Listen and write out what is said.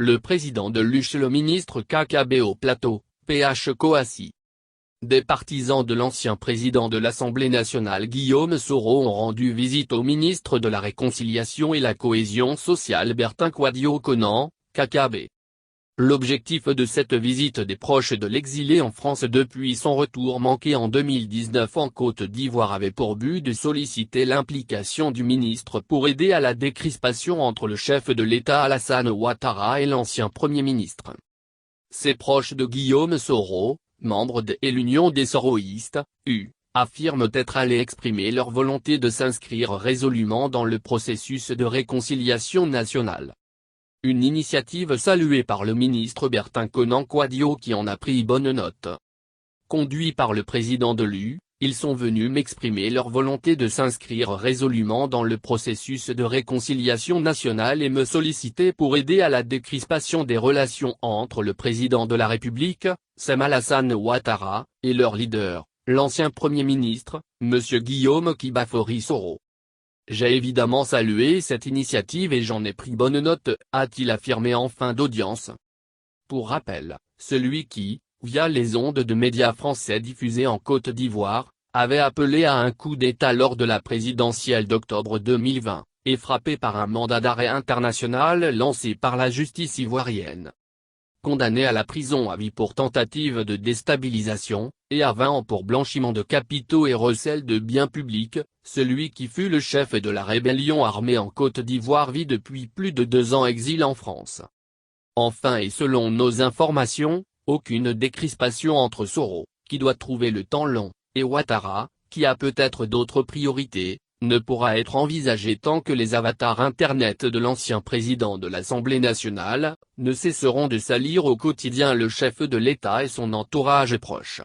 le président de l'UCH et le ministre KKB au plateau, PH Coassi. Des partisans de l'ancien président de l'Assemblée nationale Guillaume Soro ont rendu visite au ministre de la Réconciliation et la Cohésion sociale Bertin Kouadio-Konan, KKB. L'objectif de cette visite des proches de l'exilé en France depuis son retour manqué en 2019 en Côte d'Ivoire avait pour but de solliciter l'implication du ministre pour aider à la décrispation entre le chef de l'État Alassane Ouattara et l'ancien Premier ministre. Ces proches de Guillaume Soro, membres de l'Union des Soroïstes, affirment être allés exprimer leur volonté de s'inscrire résolument dans le processus de réconciliation nationale. Une initiative saluée par le ministre Bertin Konan-Kouadio qui en a pris bonne note. Conduits par le président de l'UE, ils sont venus m'exprimer leur volonté de s'inscrire résolument dans le processus de réconciliation nationale et me solliciter pour aider à la décrispation des relations entre le président de la République, Alassane Ouattara, et leur leader, l'ancien Premier ministre, M. Guillaume Kibafori Soro. J'ai évidemment salué cette initiative et j'en ai pris bonne note, a-t-il affirmé en fin d'audience. Pour rappel, celui qui, via les ondes de médias français diffusées en Côte d'Ivoire, avait appelé à un coup d'État lors de la présidentielle d'octobre 2020, est frappé par un mandat d'arrêt international lancé par la justice ivoirienne. Condamné à la prison à vie pour tentative de déstabilisation, et à 20 ans pour blanchiment de capitaux et recel de biens publics, celui qui fut le chef de la rébellion armée en Côte d'Ivoire vit depuis plus de 2 ans exil en France. Enfin et selon nos informations, aucune décrispation entre Soro, qui doit trouver le temps long, et Ouattara, qui a peut-être d'autres priorités, ne pourra être envisagée tant que les avatars Internet de l'ancien président de l'Assemblée nationale ne cesseront de salir au quotidien le chef de l'État et son entourage proche.